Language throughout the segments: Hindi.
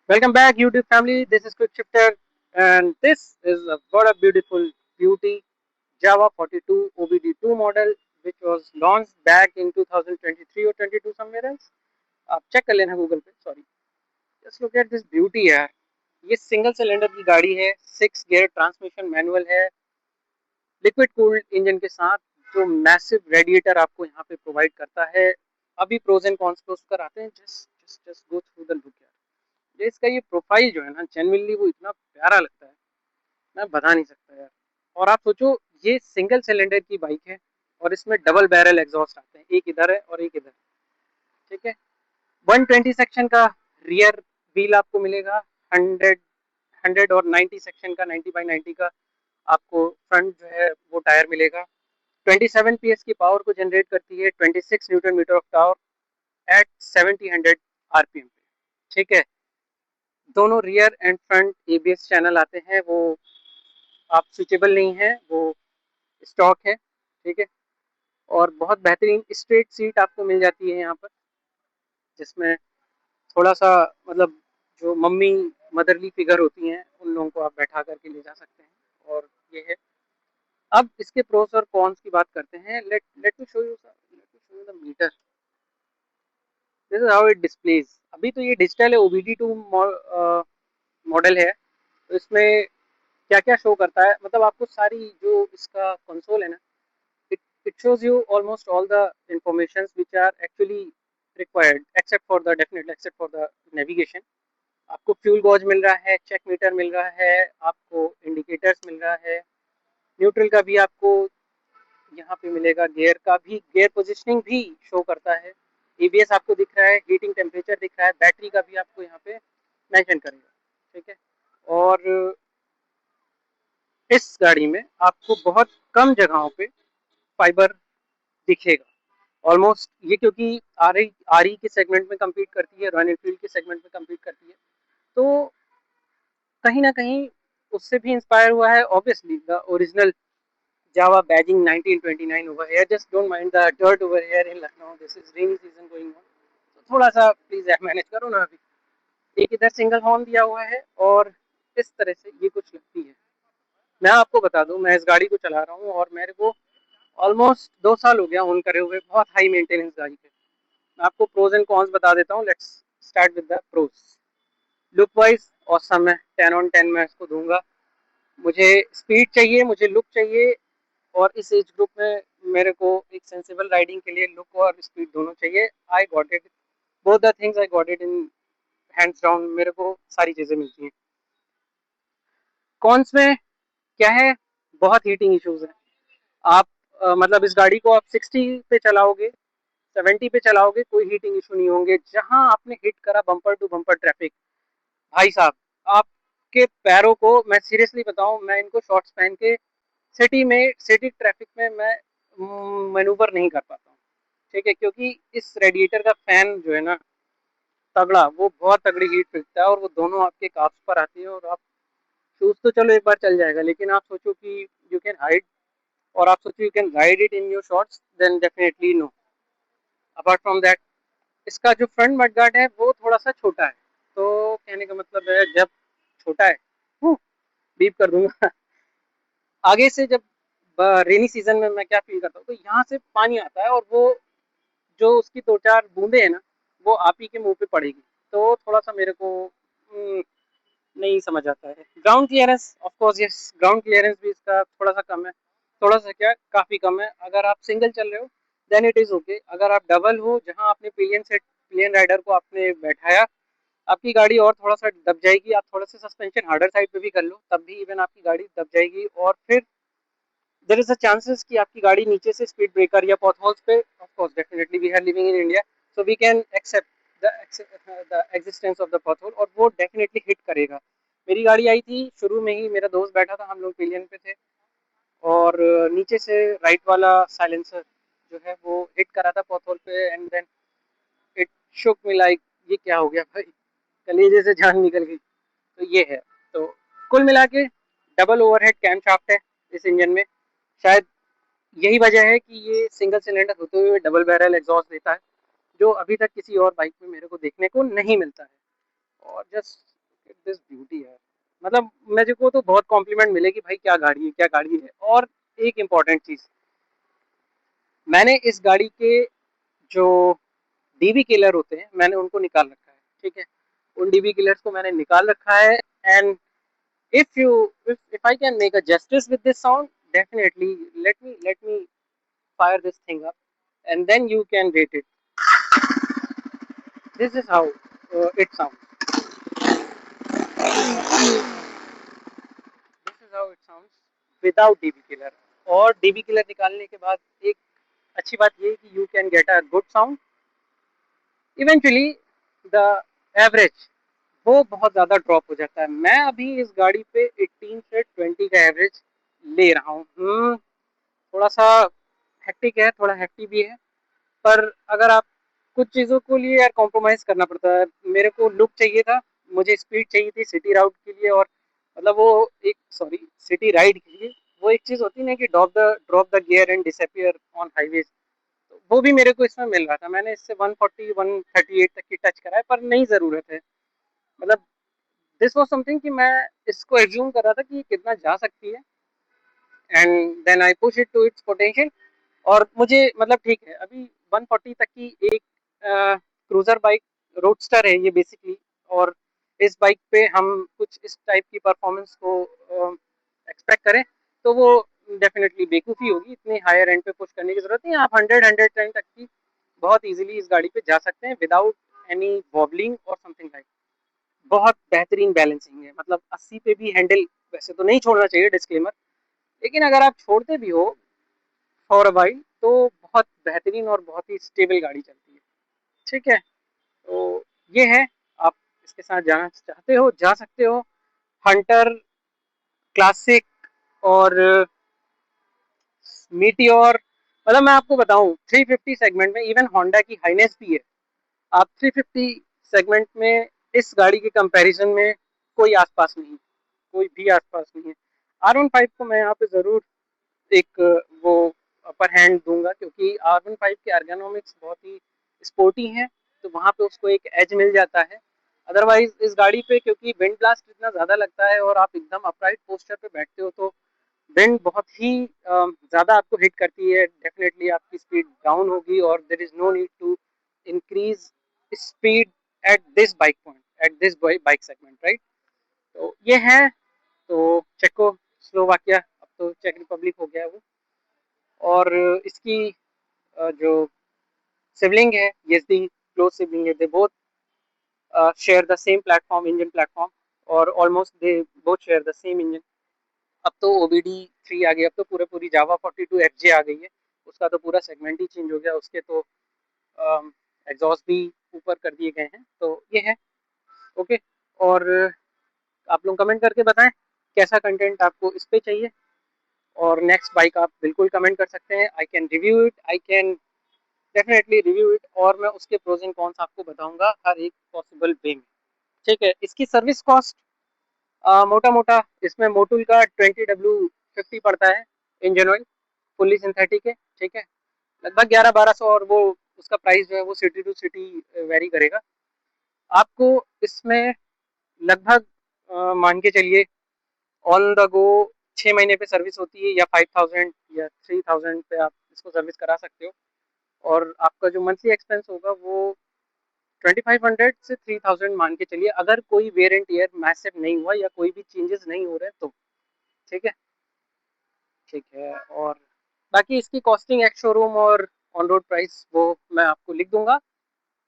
Welcome back, YouTube family. This is Quick Shifter, and this is a what a beautiful beauty Java 42 OBD2 model, which was launched back in 2023 or 22 somewhere else. आप चेक कर लेना गूगल पे. Sorry, just look at this beauty यार. ये सिंगल सिलेंडर की गाड़ी है, 6 गियर ट्रांसमिशन मैनुअल है, लिक्विड कूल्ड इंजन के साथ, जो मैसिव रेडिएटर आपको यहाँ पे प्रोवाइड करता है. अभी प्रोज एंड कॉन्स पे उसकर आते हैं. Just go through the look यार. ये इसका ये प्रोफाइल जो है ना, जेन्युइनली वो इतना प्यारा लगता है, मैं बता नहीं सकता यार. और आप सोचो, ये सिंगल सिलेंडर की बाइक है और इसमें डबल बैरल एग्जॉस्ट आते हैं, एक इधर है और एक इधर. ठीक है. 120 सेक्शन का रियर व्हील आपको मिलेगा. 100 और 90 सेक्शन का, 90/90 का आपको फ्रंट जो है वो टायर मिलेगा. 27 पीएस की पावर को जनरेट करती है, 26 newton meter of torque at 70-100 RPM पे. ठीक है. दोनों rear and front ABS channel आते हैं, वो आप स्विचेबल नहीं है, वो स्टॉक है. ठीक है. और बहुत बेहतरीन स्ट्रेट सीट आपको मिल जाती है यहाँ पर, जिसमें थोड़ा सा मतलब जो मम्मी मदरली फिगर होती हैं उन लोगों को आप बैठा करके ले जा सकते हैं. और ये है. अब इसके प्रोस और कॉन्स की बात करते हैं. Let let me show you the meter. This is how it displays. अभी तो ये डिजिटल है, OBD2 मॉडल है, तो इसमें क्या क्या शो करता है, मतलब आपको सारी जो इसका कंसोल है ना, it it shows you almost all the informations which are actually required except for the definitely except for the navigation. आपको फ्यूल गॉज मिल रहा है, चेक मीटर मिल रहा है, आपको इंडिकेटर्स मिल रहा है, न्यूट्रल का भी आपको यहाँ पे मिलेगा, गियर का भी, गियर पोजिशनिंग भी शो करता है, एबीएस आपको दिख रहा है, हीटिंग टेम्परेचर दिख रहा है, बैटरी का भी आपको यहाँ पे मेंशन करेगा. ठीक है. और इस गाड़ी में आपको बहुत कम जगहों पे फाइबर दिखेगा. ऑलमोस्ट ये, क्योंकि आर ई के सेगमेंट में कम्पीट करती है, रॉयल एनफील्ड के सेगमेंट में कम्पीट करती है, तो कहीं ना कहीं उससे भी इंस्पायर हुआ है. Obviously the original Java badging 1929 over here. Just don't mind the dirt over here in Lucknow. This is rainy season going on, तो थोड़ा सा प्लीज मैनेज करो ना. अभी एक इधर सिंगल हॉर्न दिया हुआ है और इस तरह से ये कुछ लगती है. मैं आपको बता दूं, मैं इस गाड़ी को चला रहा हूँ और मेरे को ऑलमोस्ट 2 साल हो गया ओन करे हुए, बहुत हाई मेंटेनेंस गाड़ी पे. मैं आपको प्रोज एंड कॉन्स बता देता हूँ. Let's start with the pros. Look wise awesome है, 10/10 मैं इसको दूंगा. मुझे स्पीड चाहिए, मुझे लुक चाहिए, और इस एज ग्रुप में मेरे को एक सेंसिबल राइडिंग के लिए लुक और स्पीड दोनों चाहिए. I got it, both the things I got it in hands down. मेरे को सारी चीज़ें मिलती हैं. कॉन्स में क्या है, बहुत हीटिंग इश्यूज हैं. आप मतलब इस गाड़ी को आप 60 पे चलाओगे, 70 पे चलाओगे, कोई हीटिंग इशू नहीं होंगे. जहां आपने हिट करा बम्पर टू बम्पर ट्रैफिक, भाई साहब, आपके पैरों को मैं सीरियसली बताऊं, मैं इनको शॉर्ट्स पहन के सिटी ट्रैफिक में मैं मैनूवर नहीं कर पाता हूँ. ठीक है. क्योंकि इस रेडिएटर का फैन जो है ना, तगड़ा, वो बहुत तगड़ी हीट फेंकता है, और वो दोनों आपके काफ्स पर आती है. और आप शूज तो चलो एक बार चल जाएगा, लेकिन आप सोचो कि यू कैन हाइड, और आप सोचो you can ride it in your shorts, then definitely no. Apart from that, इसका जो फ्रंट मडगार्ड है वो थोड़ा सा छोटा है. तो कहने का मतलब है, जब छोटा है, बीप कर दूंगा. आगे से जब रेनी सीजन में मैं क्या फील करता हूँ, तो यहाँ से पानी आता है, और वो जो उसकी 2-4 बूंदे हैं ना, वो आप ही के मुंह पे पड़ेगी. तो थोड़ा सा मेरे को नहीं समझ आता है. Ground clearance, of course yes, ground clearance भी इसका थोड़ा सा कम है. थोड़ा सा क्या, काफ़ी कम है. अगर आप सिंगल चल रहे हो देन इट इज़ ओके. अगर आप डबल हो, जहाँ आपने पिलियन राइडर को आपने बैठाया, आपकी गाड़ी और थोड़ा सा दब जाएगी. आप थोड़ा सा सस्पेंशन हार्डर साइड पे भी कर लो, तब भी इवन आपकी गाड़ी दब जाएगी. और फिर देयर इज अ चांसेस कि आपकी गाड़ी नीचे से स्पीड ब्रेकर या पॉथहोल्स पे, of course definitely we are living in India, so we can accept the existence of the pothole, और वो डेफिनेटली हिट करेगा. मेरी गाड़ी आई थी, शुरू में ही मेरा दोस्त बैठा था, हम लोग पिलियन पे थे, और नीचे से राइट वाला साइलेंसर जो है वो हिट करा था पॉथहोल पे, and then it shook me like, ये क्या हो गया भाई, कलेजे से जान निकल गई. तो ये है. तो कुल मिला के डबल ओवरहेड कैम शाफ्ट है इस इंजन में. शायद यही वजह है कि ये सिंगल सिलेंडर होते हुए डबल बैरल एग्जॉस्ट देता है, जो अभी तक किसी और बाइक में मेरे को देखने को नहीं मिलता है. और जस्ट दिस ब्यूटी है, मतलब मुझे को तो बहुत कॉम्प्लीमेंट मिले कि भाई क्या गाड़ी है, क्या गाड़ी है। और एक इम्पॉर्टेंट चीज़, मैंने इस गाड़ी के जो डीवी किलर होते हैं मैंने उनको निकाल रखा है, ठीक है। उन डीवी किलर्स को मैंने निकाल रखा है। And if you if I can make a justice with this sound, definitely let me fire this thing up, and then you can rate it. This is how it sounds. This is how it sounds without DB killer. और DB killer निकालने के बाद एक अच्छी बात ये है कि you can get a good sound. Eventually the average वो बहुत ज़्यादा ड्रॉप हो जाता है। मैं अभी इस गाड़ी पे 18 से 20 का एवरेज ले रहा हूँ। थोड़ा सा हेक्टिक है, थोड़ा हेक्टिक भी है, पर अगर आप कुछ चीज़ों को लिए यार कॉम्प्रोमाइज़ करना पड़ता है। मेरे को लुक चाहिए था, मुझे स्पीड चाहिए थी सिटी राउट के लिए, और मतलब वो एक सॉरी सिटी राइड के लिए वो एक चीज़ होती है ना कि drop the gear and disappear on highways, तो वो भी मेरे को इसमें मिल रहा था। मैंने इससे 140 138 तक की टच करा है, पर नहीं ज़रूरत है। मतलब दिस वॉज समथिंग कि मैं इसको एज्यूम कर रहा था कि ये कितना जा सकती है, and then I push it to its potential. और मुझे मतलब ठीक है, अभी 140 तक की एक क्रूजर बाइक रोडस्टर है ये बेसिकली, और इस बाइक पे हम कुछ इस टाइप की परफॉर्मेंस को एक्सपेक्ट करें तो वो डेफिनेटली बेवकूफ़ी होगी। इतनी हायर एंड पे पुश करने की जरूरत नहीं है। आप 100 110 तक की बहुत इजीली इस गाड़ी पे जा सकते हैं विदाउट एनी वॉबलिंग और समथिंग लाइक। बहुत बेहतरीन बैलेंसिंग है, मतलब 80 पे भी हैंडल वैसे तो नहीं छोड़ना चाहिए, डिस्क्लेमर, लेकिन अगर आप छोड़ते भी हो फॉर अ वाइल तो बहुत बेहतरीन और बहुत ही स्टेबल गाड़ी चलती है, ठीक है। तो ये है, आप इसके साथ जाना चाहते हो जा सकते हो। हंटर, क्लासिक और मीटियोर, मतलब मैं आपको बताऊं 350 सेगमेंट में इवन होंडा की हाइनेस भी है। आप 350 सेगमेंट में इस गाड़ी के कंपैरिजन में कोई आसपास नहीं, कोई भी आसपास नहीं है। R15 को मैं यहाँ पे ज़रूर एक वो अपर हैंड दूंगा, क्योंकि R15 के एर्गोनॉमिक्स बहुत ही स्पोर्टी हैं, तो वहाँ पे उसको एक एज मिल जाता है। अदरवाइज इस गाड़ी पे क्योंकि विंड ब्लास्ट इतना ज़्यादा लगता है और आप एकदम अपराइट पोस्चर पे बैठते हो, तो विंड बहुत ही ज़्यादा आपको हिट करती है। डेफिनेटली आपकी स्पीड डाउन होगी और there is no need to increase speed at this bike point, at this bike segment, right. तो ये है। तो चेको स्लोवाकिया, अब तो चेक रिपब्लिक हो गया है वो। और इसकी जो सिबलिंग है यजदी, क्लोज सिबलिंग है, they both share the same platform, engine platform, और almost they both share the same engine. अब तो OBD3 आ गई, अब तो पूरे पूरी जावा 42 FJ आ गई है, उसका तो पूरा सेगमेंट ही चेंज हो गया। उसके तो एग्जॉस्ट भी ऊपर कर दिए गए हैं। तो ये है, ओके। और आप लोग कमेंट करके बताएं कैसा कंटेंट आपको इस पे चाहिए, और नेक्स्ट बाइक आप बिल्कुल कमेंट कर सकते हैं। I can review it, I can definitely review it, और मैं उसके प्रोज एंड कॉन्स आपको बताऊंगा हर एक पॉसिबल वे में, ठीक है। इसकी सर्विस कॉस्ट मोटा मोटा इसमें मोटुल का 20W50 पड़ता है, इंजन ऑयल फुल्ली सिंथेटिक है, ठीक है। लगभग 11-1200, और वो उसका प्राइस जो है वो सिटी टू सिटी वेरी करेगा। आपको इसमें लगभग मान के चलिए ऑन द गो 6 महीने पे सर्विस होती है, या 5000 या 3000 पे आप इसको सर्विस करा सकते हो। और आपका जो मंथली एक्सपेंस होगा वो 2500 से 3000 मान के चलिए, अगर कोई वेरिएंट ईयर मैसिव नहीं हुआ या कोई भी चेंजेस नहीं हो रहे तो, ठीक है। ठीक है, और बाकी इसकी कॉस्टिंग एक्स शोरूम और ऑन रोड प्राइस वो मैं आपको लिख दूंगा।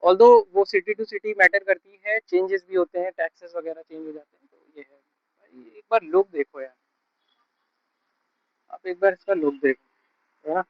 ऑल्दो वो सिटी टू सिटी मैटर करती है, चेंजेस भी होते हैं, टैक्सेस वगैरह चेंज हो जाते हैं, तो ये है भाई। एक बार लुक देखो यार, आप एक बार इसका लुक देखो, है ना।